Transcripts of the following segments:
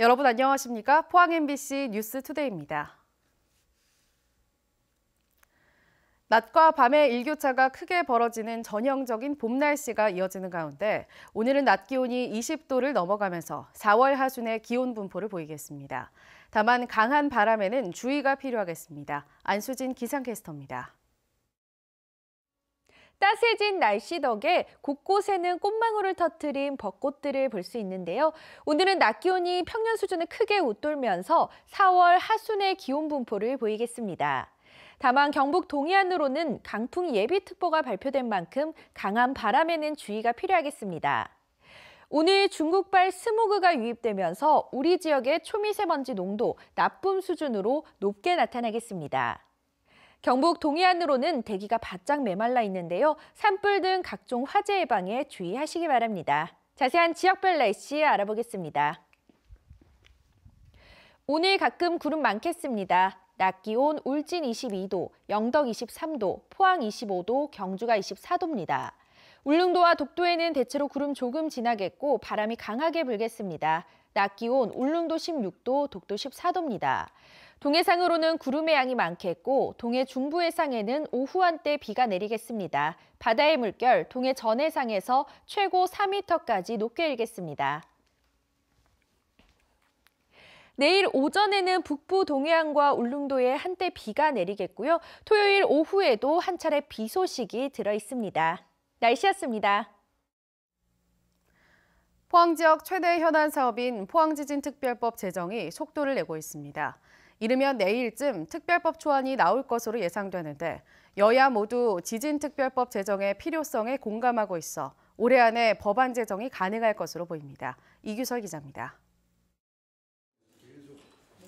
여러분 안녕하십니까? 포항 MBC 뉴스투데이입니다. 낮과 밤의 일교차가 크게 벌어지는 전형적인 봄 날씨가 이어지는 가운데 오늘은 낮 기온이 20도를 넘어가면서 4월 하순의 기온 분포를 보이겠습니다. 다만 강한 바람에는 주의가 필요하겠습니다. 안수진 기상캐스터입니다. 따스해진 날씨 덕에 곳곳에는 꽃망울을 터뜨린 벚꽃들을 볼 수 있는데요. 오늘은 낮 기온이 평년 수준을 크게 웃돌면서 4월 하순의 기온 분포를 보이겠습니다. 다만 경북 동해안으로는 강풍 예비특보가 발표된 만큼 강한 바람에는 주의가 필요하겠습니다. 오늘 중국발 스모그가 유입되면서 우리 지역의 초미세먼지 농도 나쁨 수준으로 높게 나타나겠습니다. 경북 동해안으로는 대기가 바짝 메말라 있는데요. 산불 등 각종 화재 예방에 주의하시기 바랍니다. 자세한 지역별 날씨 알아보겠습니다. 오늘 가끔 구름 많겠습니다. 낮 기온 울진 22도, 영덕 23도, 포항 25도, 경주가 24도입니다. 울릉도와 독도에는 대체로 구름 조금 지나겠고 바람이 강하게 불겠습니다. 낮 기온 울릉도 16도, 독도 14도입니다. 동해상으로는 구름의 양이 많겠고 동해 중부 해상에는 오후 한때 비가 내리겠습니다. 바다의 물결 동해 전해상에서 최고 4m까지 높게 일겠습니다. 내일 오전에는 북부 동해안과 울릉도에 한때 비가 내리겠고요. 토요일 오후에도 한 차례 비 소식이 들어 있습니다. 날씨였습니다. 포항 지역 최대 현안 사업인 포항지진특별법 제정이 속도를 내고 있습니다. 이르면 내일쯤 특별법 초안이 나올 것으로 예상되는데 여야 모두 지진특별법 제정의 필요성에 공감하고 있어 올해 안에 법안 제정이 가능할 것으로 보입니다. 이규설 기자입니다.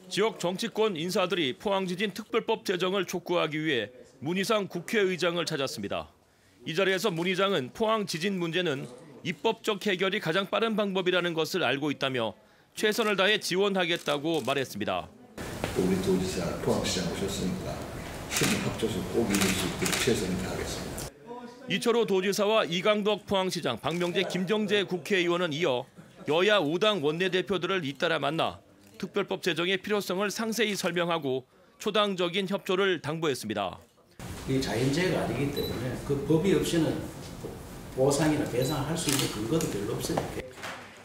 지역 정치권 인사들이 포항지진특별법 제정을 촉구하기 위해 문희상 국회의장을 찾았습니다. 이 자리에서 문 의장은 포항 지진 문제는 입법적 해결이 가장 빠른 방법이라는 것을 알고 있다며 최선을 다해 지원하겠다고 말했습니다. 우리 도지사, 포항시장 오셨으니까 힘을 합쳐서 꼭 이룰 수 있도록 최선을 다하겠습니다. 이철호 도지사와 이강덕 포항시장, 박명재, 김정재 국회의원은 이어 여야 5당 원내대표들을 잇따라 만나 특별법 제정의 필요성을 상세히 설명하고 초당적인 협조를 당부했습니다. 이 자연재해가 아니기 때문에 그 법이 없이는 보상이나 배상할 수 있는 근거도 별로 없어요.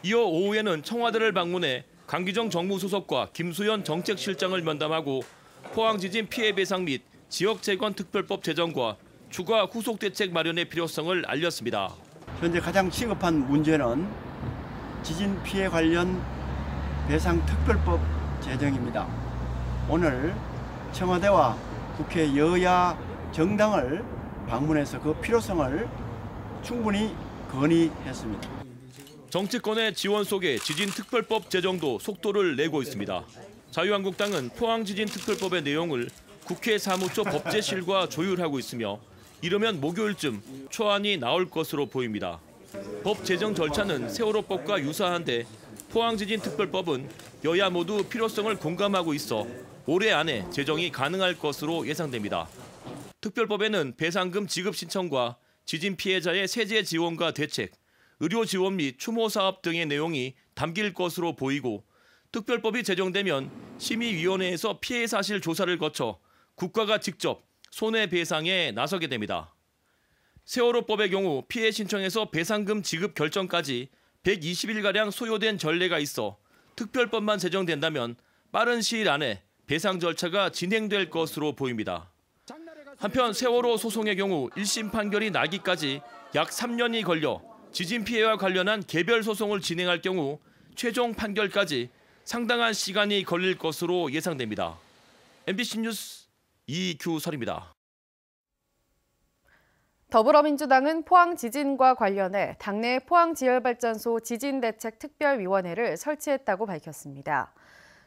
이어 오후에는 청와대를 방문해 강기정 정무수석과 김수현 정책실장을 면담하고 포항지진 피해 배상 및 지역 재건 특별법 제정과 추가 후속 대책 마련의 필요성을 알렸습니다. 현재 가장 시급한 문제는 지진 피해 관련 배상 특별법 제정입니다. 오늘 청와대와 국회 여야 정당을 방문해서 그 필요성을 충분히 건의했습니다. 정치권의 지원 속에 지진특별법 제정도 속도를 내고 있습니다. 자유한국당은 포항지진특별법의 내용을 국회 사무처 법제실과 조율하고 있으며 이르면 목요일쯤 초안이 나올 것으로 보입니다. 법 제정 절차는 세월호법과 유사한데 포항지진특별법은 여야 모두 필요성을 공감하고 있어 올해 안에 제정이 가능할 것으로 예상됩니다. 특별법에는 배상금 지급 신청과 지진 피해자의 세제 지원과 대책, 의료 지원 및 추모 사업 등의 내용이 담길 것으로 보이고 특별법이 제정되면 심의위원회에서 피해 사실 조사를 거쳐 국가가 직접 손해배상에 나서게 됩니다. 세월호법의 경우 피해 신청에서 배상금 지급 결정까지 120일가량 소요된 전례가 있어 특별법만 제정된다면 빠른 시일 안에 배상 절차가 진행될 것으로 보입니다. 한편 세월호 소송의 경우 1심 판결이 나기까지 약 3년이 걸려 지진 피해와 관련한 개별 소송을 진행할 경우 최종 판결까지 상당한 시간이 걸릴 것으로 예상됩니다. MBC 뉴스 이규설입니다. 더불어민주당은 포항 지진과 관련해 당내 포항지열발전소 지진대책특별위원회를 설치했다고 밝혔습니다.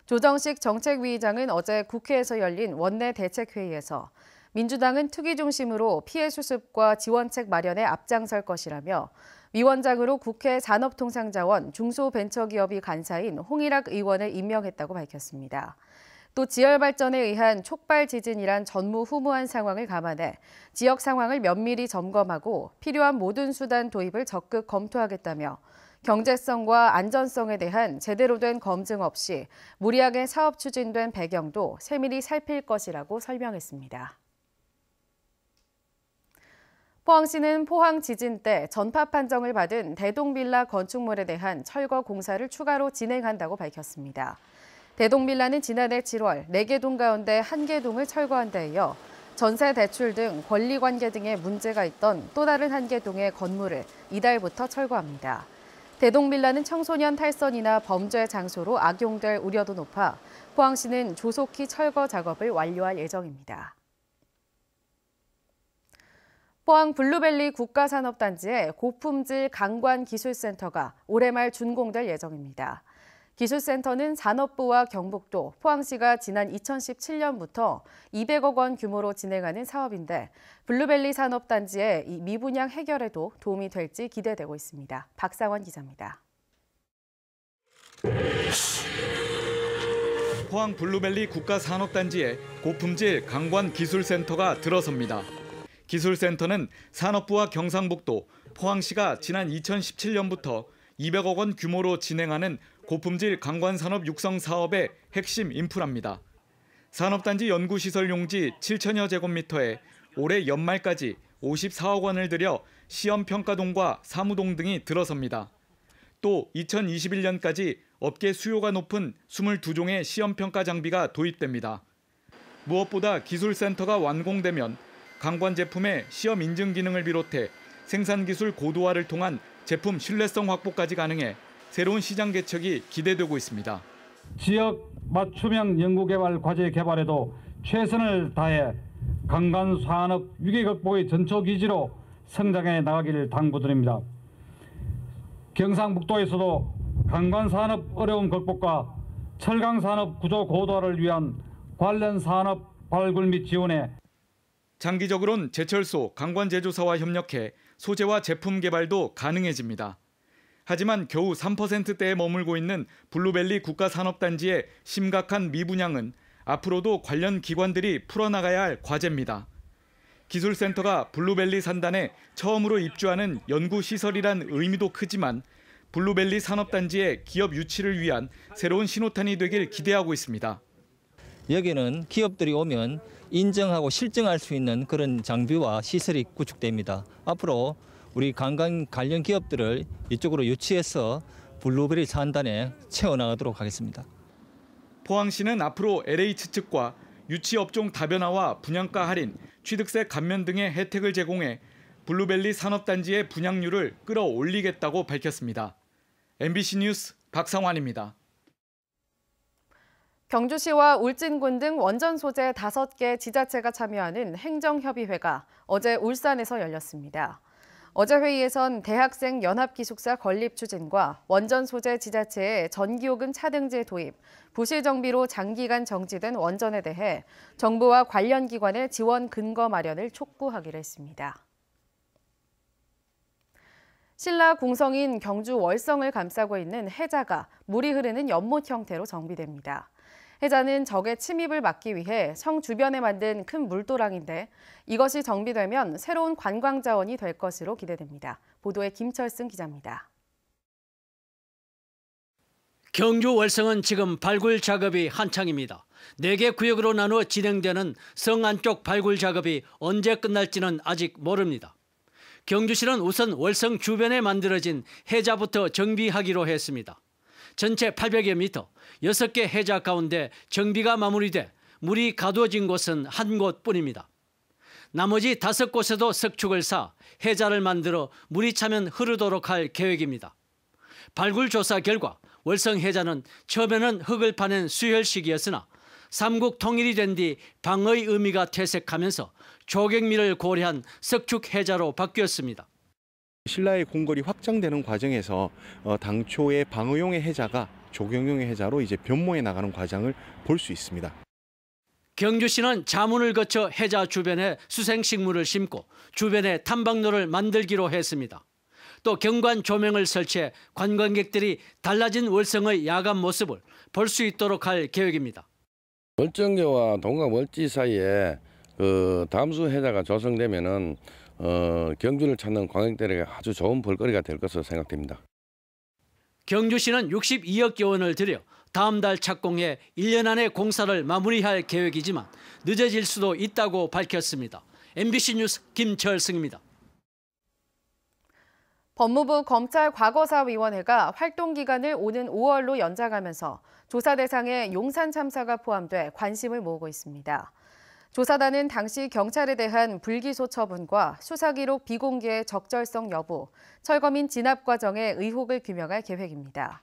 조정식 정책위의장은 어제 국회에서 열린 원내대책회의에서 민주당은 투기 중심으로 피해 수습과 지원책 마련에 앞장설 것이라며 위원장으로 국회 산업통상자원 중소벤처기업이 간사인 홍일학 의원을 임명했다고 밝혔습니다. 또 지열발전에 의한 촉발 지진이란 전무후무한 상황을 감안해 지역 상황을 면밀히 점검하고 필요한 모든 수단 도입을 적극 검토하겠다며 경제성과 안전성에 대한 제대로 된 검증 없이 무리하게 사업 추진된 배경도 세밀히 살필 것이라고 설명했습니다. 포항시는 포항 지진 때 전파 판정을 받은 대동빌라 건축물에 대한 철거 공사를 추가로 진행한다고 밝혔습니다. 대동빌라는 지난해 7월 4개 동 가운데 1개 동을 철거한 데 이어 전세 대출 등 권리관계 등의 문제가 있던 또 다른 1개 동의 건물을 이달부터 철거합니다. 대동빌라는 청소년 탈선이나 범죄 장소로 악용될 우려도 높아 포항시는 조속히 철거 작업을 완료할 예정입니다. 포항 블루밸리 국가산업단지의 고품질 강관기술센터가 올해 말 준공될 예정입니다. 기술센터는 산업부와 경북도, 포항시가 지난 2017년부터 200억 원 규모로 진행하는 사업인데 블루밸리 산업단지의 이 미분양 해결에도 도움이 될지 기대되고 있습니다. 박상원 기자입니다. 포항 블루밸리 국가산업단지에 고품질 강관기술센터가 들어섭니다. 기술센터는 산업부와 경상북도, 포항시가 지난 2017년부터 200억 원 규모로 진행하는 고품질 강관산업 육성 사업의 핵심 인프라입니다. 산업단지 연구시설 용지 7천여 제곱미터에 올해 연말까지 54억 원을 들여 시험평가동과 사무동 등이 들어섭니다. 또 2021년까지 업계 수요가 높은 22종의 시험평가 장비가 도입됩니다. 무엇보다 기술센터가 완공되면 강관 제품의 시험 인증 기능을 비롯해 생산기술 고도화를 통한 제품 신뢰성 확보까지 가능해 새로운 시장 개척이 기대되고 있습니다. 지역 맞춤형 연구개발 과제 개발에도 최선을 다해 강간 산업 위기 극복의 전초기지로 성장해 나가기를 당부드립니다. 경상북도에서도 강간 산업 어려움 극복과 철강 산업 구조 고도화를 위한 관련 산업 발굴 및 지원에 장기적으로는 제철소, 강관 제조사와 협력해 소재와 제품 개발도 가능해집니다. 하지만 겨우 3%대에 머물고 있는 블루밸리 국가산업단지의 심각한 미분양은 앞으로도 관련 기관들이 풀어나가야 할 과제입니다. 기술센터가 블루밸리 산단에 처음으로 입주하는 연구시설이란 의미도 크지만 블루밸리 산업단지의 기업 유치를 위한 새로운 신호탄이 되길 기대하고 있습니다. 여기는 기업들이 오면 인정하고 실증할 수 있는 그런 장비와 시설이 구축됩니다. 앞으로 우리 관광 관련 기업들을 이쪽으로 유치해서 블루밸리 산단에 채워나가도록 하겠습니다. 포항시는 앞으로 LH 측과 유치업종 다변화와 분양가 할인, 취득세 감면 등의 혜택을 제공해 블루밸리 산업단지의 분양률을 끌어올리겠다고 밝혔습니다. MBC 뉴스 박상환입니다. 경주시와 울진군 등 원전 소재 5개 지자체가 참여하는 행정협의회가 어제 울산에서 열렸습니다. 어제 회의에선 대학생 연합기숙사 건립 추진과 원전 소재 지자체의 전기요금 차등제 도입, 부실 정비로 장기간 정지된 원전에 대해 정부와 관련 기관의 지원 근거 마련을 촉구하기로 했습니다. 신라 궁성인 경주 월성을 감싸고 있는 해자가 물이 흐르는 연못 형태로 정비됩니다. 해자는 적의 침입을 막기 위해 성 주변에 만든 큰 물도랑인데 이것이 정비되면 새로운 관광 자원이 될 것으로 기대됩니다. 보도에 김철승 기자입니다. 경주 월성은 지금 발굴 작업이 한창입니다. 4개 구역으로 나누어 진행되는 성 안쪽 발굴 작업이 언제 끝날지는 아직 모릅니다. 경주시는 우선 월성 주변에 만들어진 해자부터 정비하기로 했습니다. 전체 800여 미터, 6개 해자 가운데 정비가 마무리돼 물이 가두어진 곳은 한 곳뿐입니다. 나머지 5곳에도 석축을 쌓아 해자를 만들어 물이 차면 흐르도록 할 계획입니다. 발굴 조사 결과 월성 해자는 처음에는 흙을 파낸 수혈식이었으나 삼국 통일이 된 뒤 방의 의미가 퇴색하면서 조경미를 고려한 석축 해자로 바뀌었습니다. 신라의 궁궐이 확장되는 과정에서 당초의 방어용의 해자가 조경용의 해자로 이제 변모해 나가는 과정을 볼 수 있습니다. 경주시는 자문을 거쳐 해자 주변에 수생식물을 심고 주변에 탐방로를 만들기로 했습니다. 또 경관 조명을 설치해 관광객들이 달라진 월성의 야간 모습을 볼 수 있도록 할 계획입니다. 월정교와 동강 월지 사이에 담수 해자가 조성되면은 경주를 찾는 관광객들에게 아주 좋은 볼거리가 될 것으로 생각됩니다. 경주시는 62억 원을 들여 다음 달 착공해 1년 안에 공사를 마무리할 계획이지만 늦어질 수도 있다고 밝혔습니다. MBC 뉴스 김철승입니다. 법무부 검찰과거사위원회가 활동기간을 오는 5월로 연장하면서 조사 대상에 용산 참사가 포함돼 관심을 모으고 있습니다. 조사단은 당시 경찰에 대한 불기소 처분과 수사기록 비공개의 적절성 여부, 철거민 진압 과정의 의혹을 규명할 계획입니다.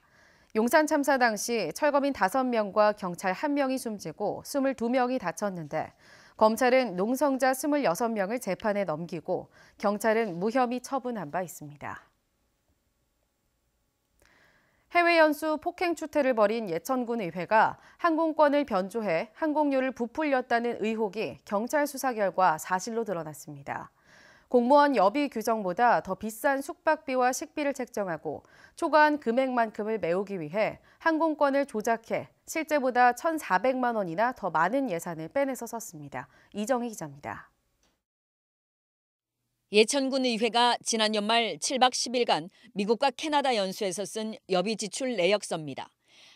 용산 참사 당시 철거민 5명과 경찰 1명이 숨지고 22명이 다쳤는데 검찰은 농성자 26명을 재판에 넘기고 경찰은 무혐의 처분한 바 있습니다. 해외 연수 폭행 추태를 벌인 예천군 의회가 항공권을 변조해 항공료를 부풀렸다는 의혹이 경찰 수사 결과 사실로 드러났습니다. 공무원 여비 규정보다 더 비싼 숙박비와 식비를 책정하고 초과한 금액만큼을 메우기 위해 항공권을 조작해 실제보다 1,400만 원이나 더 많은 예산을 빼내서 썼습니다. 이정희 기자입니다. 예천군 의회가 지난 연말 7박 10일간 미국과 캐나다 연수에서 쓴 여비 지출 내역서입니다.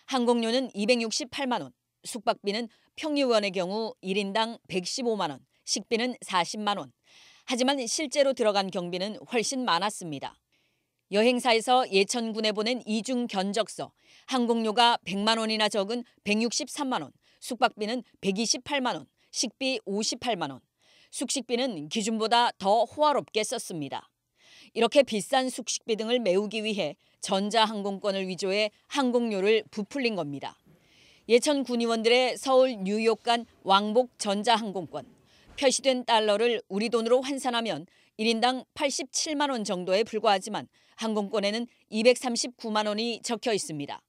항공료는 268만 원, 숙박비는 평유원의 경우 1인당 115만 원, 식비는 40만 원. 하지만 실제로 들어간 경비는 훨씬 많았습니다. 여행사에서 예천군에 보낸 이중 견적서, 항공료가 100만 원이나 적은 163만 원, 숙박비는 128만 원, 식비 58만 원. 숙식비는 기준보다 더 호화롭게 썼습니다. 이렇게 비싼 숙식비 등을 메우기 위해 전자항공권을 위조해 항공료를 부풀린 겁니다. 예천 군의원들의 서울 뉴욕 간 왕복 전자항공권, 표시된 달러를 우리 돈으로 환산하면 1인당 87만 원 정도에 불과하지만 항공권에는 239만 원이 적혀 있습니다.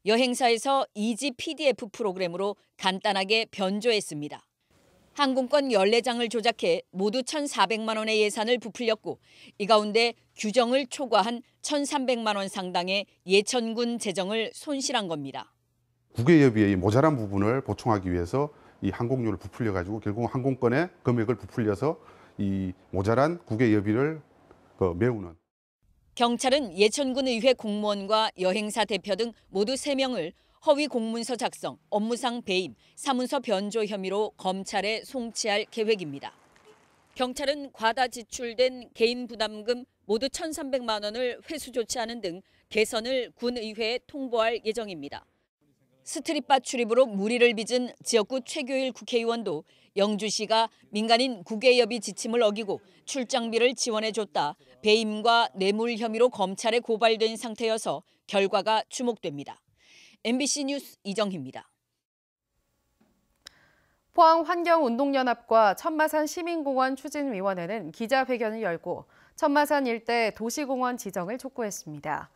여행사에서 이지 PDF 프로그램으로 간단하게 변조했습니다. 항공권 14장을 조작해 모두 1,400만 원의 예산을 부풀렸고 이 가운데 규정을 초과한 1,300만 원 상당의 예천군 재정을 손실한 겁니다. 국외여비의 모자란 부분을 보충하기 위해서 이 항공료를 부풀려가지고 결국 항공권의 금액을 부풀려서 이 모자란 국외여비를 메우는. 경찰은 예천군 의회 공무원과 여행사 대표 등 모두 3명을 허위 공문서 작성, 업무상 배임, 사문서 변조 혐의로 검찰에 송치할 계획입니다. 경찰은 과다 지출된 개인 부담금 모두 1,300만 원을 회수 조치하는 등 개선을 군의회에 통보할 예정입니다. 스트릿바 출입으로 물의를 빚은 지역구 최교일 국회의원도 영주시가 민간인 국외여비 지침을 어기고 출장비를 지원해줬다, 배임과 뇌물 혐의로 검찰에 고발된 상태여서 결과가 주목됩니다. MBC 뉴스 이정희입니다. 포항환경운동연합과 천마산 시민공원 추진위원회는 기자회견을 열고 천마산 일대 도시공원 지정을 촉구했습니다.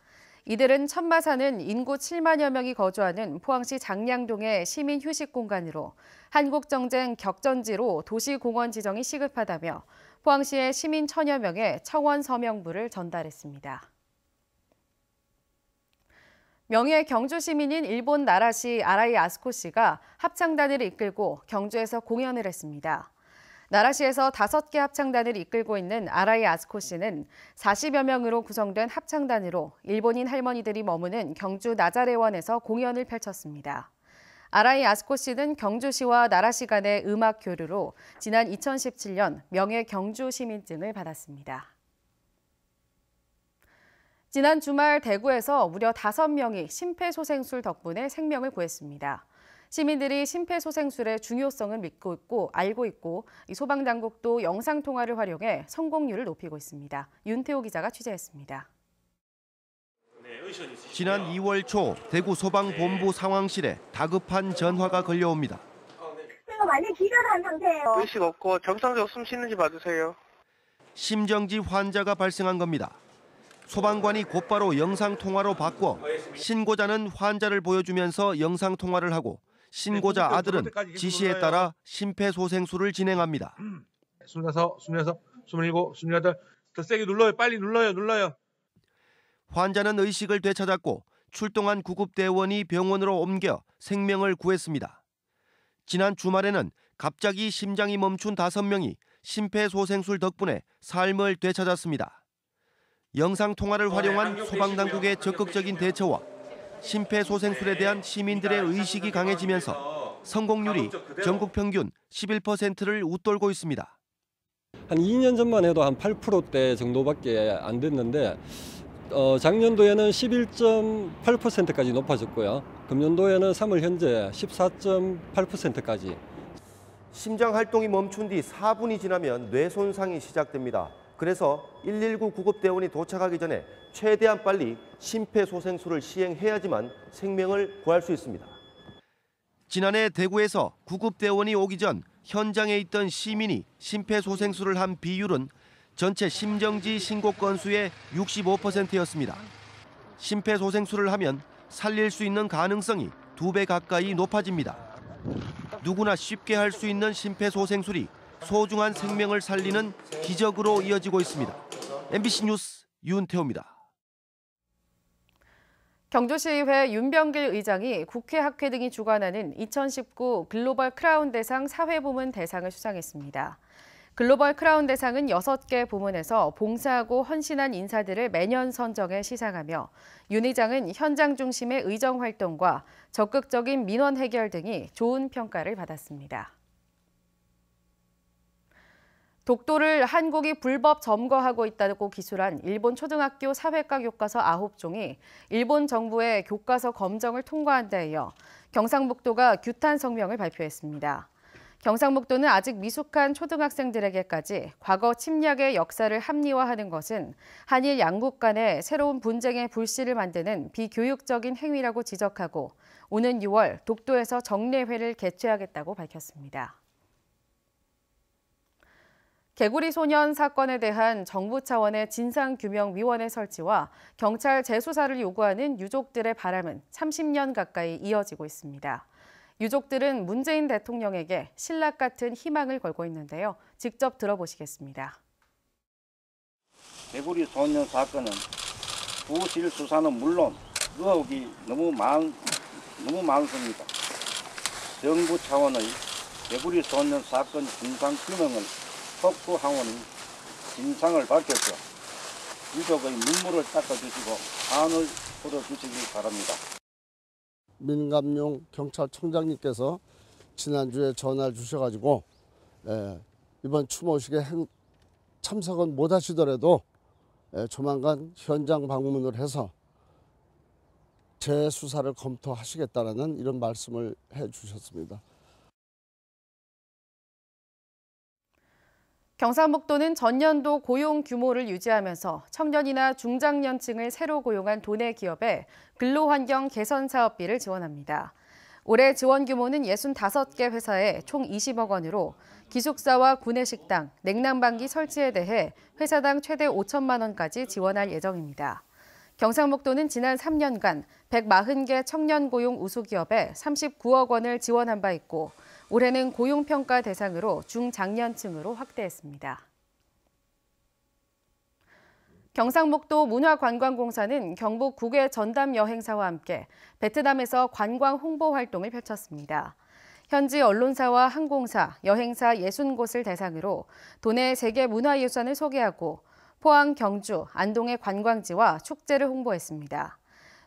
이들은 천마산은 인구 7만여 명이 거주하는 포항시 장량동의 시민 휴식 공간으로 한국정쟁 격전지로 도시공원 지정이 시급하다며 포항시의 시민 1,000여 명의 청원 서명부를 전달했습니다. 명예 경주 시민인 일본 나라시 아라이 아스코 씨가 합창단을 이끌고 경주에서 공연을 했습니다. 나라시에서 5개 합창단을 이끌고 있는 아라이 아스코 씨는 40여 명으로 구성된 합창단으로 일본인 할머니들이 머무는 경주 나자레원에서 공연을 펼쳤습니다. 아라이 아스코 씨는 경주시와 나라시 간의 음악 교류로 지난 2017년 명예 경주 시민증을 받았습니다. 지난 주말 대구에서 무려 5명이 심폐소생술 덕분에 생명을 구했습니다. 시민들이 심폐소생술의 중요성을 믿고 있고 알고 있고 소방당국도 영상통화를 활용해 성공률을 높이고 있습니다. 윤태호 기자가 취재했습니다. 지난 2월 초 대구 소방본부 상황실에 다급한 전화가 걸려옵니다. 제가 많이 기절한 상태예요. 의식 없고 정상적으로 숨 쉬는지 봐주세요. 심정지 환자가 발생한 겁니다. 소방관이 곧바로 영상통화로 바꿔 신고자는 환자를 보여주면서 영상통화를 하고 신고자 아들은 지시에 따라 심폐소생술을 진행합니다. 26, 27, 28, 더 세게 눌러요. 빨리 눌러요. 환자는 의식을 되찾았고 출동한 구급대원이 병원으로 옮겨 생명을 구했습니다. 지난 주말에는 갑자기 심장이 멈춘 5명이 심폐소생술 덕분에 삶을 되찾았습니다. 영상통화를 활용한 소방당국의 적극적인 대처와 심폐소생술에 대한 시민들의 의식이 강해지면서 성공률이 전국 평균 11%를 웃돌고 있습니다. 한 2년 전만 해도 한 8%대 정도밖에 안 됐는데 작년도에는 11.8%까지 높아졌고요. 금년도에는 3월 현재 14.8%까지. 심장 활동이 멈춘 뒤 4분이 지나면 뇌 손상이 시작됩니다. 그래서 119 구급대원이 도착하기 전에 최대한 빨리 심폐소생술을 시행해야지만 생명을 구할 수 있습니다. 지난해 대구에서 구급대원이 오기 전 현장에 있던 시민이 심폐소생술을 한 비율은 전체 심정지 신고 건수의 65%였습니다. 심폐소생술을 하면 살릴 수 있는 가능성이 2배 가까이 높아집니다. 누구나 쉽게 할 수 있는 심폐소생술이 소중한 생명을 살리는 기적으로 이어지고 있습니다. MBC 뉴스 윤태호입니다. 경주시의회 윤병길 의장이 국회 학회 등이 주관하는 2019 글로벌 크라운 대상 사회부문 대상을 수상했습니다. 글로벌 크라운 대상은 6개 부문에서 봉사하고 헌신한 인사들을 매년 선정해 시상하며 윤 의장은 현장 중심의 의정 활동과 적극적인 민원 해결 등이 좋은 평가를 받았습니다. 독도를 한국이 불법 점거하고 있다고 기술한 일본 초등학교 사회과 교과서 9종이 일본 정부의 교과서 검정을 통과한 데 이어 경상북도가 규탄 성명을 발표했습니다. 경상북도는 아직 미숙한 초등학생들에게까지 과거 침략의 역사를 합리화하는 것은 한일 양국 간의 새로운 분쟁의 불씨를 만드는 비교육적인 행위라고 지적하고 오는 6월 독도에서 정례회를 개최하겠다고 밝혔습니다. 개구리 소년 사건에 대한 정부 차원의 진상규명위원회 설치와 경찰 재수사를 요구하는 유족들의 바람은 30년 가까이 이어지고 있습니다. 유족들은 문재인 대통령에게 신락 같은 희망을 걸고 있는데요. 직접 들어보시겠습니다. 개구리 소년 사건은 부실 수사는 물론 의혹이 너무 많습니다. 정부 차원의 개구리 소년 사건 진상규명을 속구하오니 진상을 밝혀서 유족의 눈물을 닦아주시고 한을 풀어주시기 바랍니다. 민감용 경찰청장님께서 지난주에 전화를 주셔가지고 이번 추모식에 참석은 못하시더라도 조만간 현장 방문을 해서 재수사를 검토하시겠다는 이런 말씀을 해주셨습니다. 경상북도는 전년도 고용 규모를 유지하면서 청년이나 중장년층을 새로 고용한 도내 기업에 근로환경 개선 사업비를 지원합니다. 올해 지원 규모는 65개 회사에 총 20억 원으로 기숙사와 구내식당, 냉난방기 설치에 대해 회사당 최대 5천만 원까지 지원할 예정입니다. 경상북도는 지난 3년간 140개 청년 고용 우수기업에 39억 원을 지원한 바 있고 올해는 고용평가 대상으로 중장년층으로 확대했습니다. 경상북도 문화관광공사는 경북 국외 전담 여행사와 함께 베트남에서 관광 홍보 활동을 펼쳤습니다. 현지 언론사와 항공사, 여행사 60곳을 대상으로 도내 세계 문화유산을 소개하고 포항, 경주, 안동의 관광지와 축제를 홍보했습니다.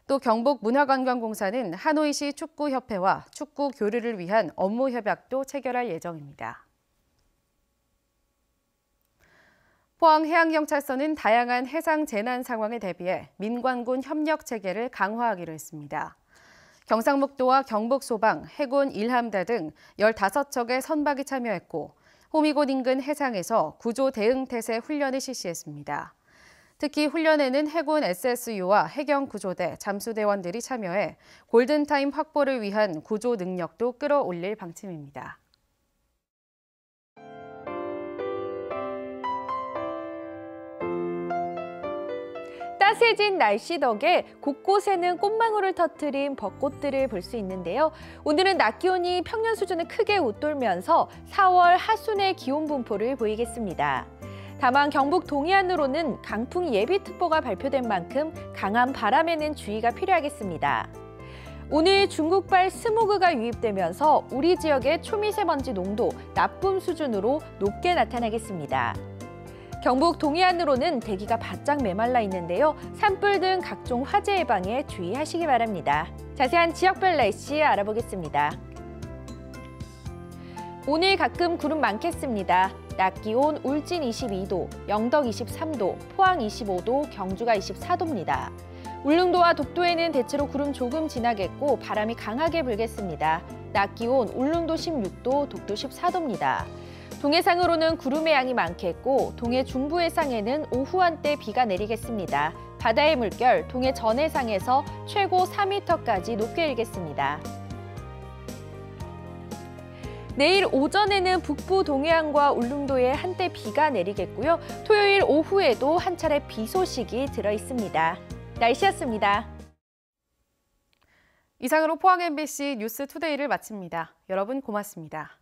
또 경북문화관광공사는 하노이시 축구협회와 축구 교류를 위한 업무 협약도 체결할 예정입니다. 포항해양경찰서는 다양한 해상 재난 상황에 대비해 민관군 협력 체계를 강화하기로 했습니다. 경상북도와 경북소방, 해군, 일함대 등 15척의 선박이 참여했고 호미곶 인근 해상에서 구조 대응 태세 훈련을 실시했습니다. 특히 훈련에는 해군 SSU와 해경구조대, 잠수대원들이 참여해 골든타임 확보를 위한 구조 능력도 끌어올릴 방침입니다. 따스해진 날씨 덕에 곳곳에는 꽃망울을 터뜨린 벚꽃들을 볼 수 있는데요. 오늘은 낮 기온이 평년 수준을 크게 웃돌면서 4월 하순의 기온 분포를 보이겠습니다. 다만 경북 동해안으로는 강풍 예비특보가 발표된 만큼 강한 바람에는 주의가 필요하겠습니다. 오늘 중국발 스모그가 유입되면서 우리 지역의 초미세먼지 농도 나쁨 수준으로 높게 나타나겠습니다. 경북 동해안으로는 대기가 바짝 메말라 있는데요. 산불 등 각종 화재 예방에 주의하시기 바랍니다. 자세한 지역별 날씨 알아보겠습니다. 오늘 가끔 구름 많겠습니다. 낮 기온 울진 22도, 영덕 23도, 포항 25도, 경주가 24도입니다. 울릉도와 독도에는 대체로 구름 조금 지나겠고 바람이 강하게 불겠습니다. 낮 기온 울릉도 16도, 독도 14도입니다. 동해상으로는 구름의 양이 많겠고 동해 중부 해상에는 오후 한때 비가 내리겠습니다. 바다의 물결 동해 전해상에서 최고 4m까지 높게 일겠습니다. 내일 오전에는 북부 동해안과 울릉도에 한때 비가 내리겠고요. 토요일 오후에도 한 차례 비 소식이 들어 있습니다. 날씨였습니다. 이상으로 포항 MBC 뉴스투데이를 마칩니다. 여러분 고맙습니다.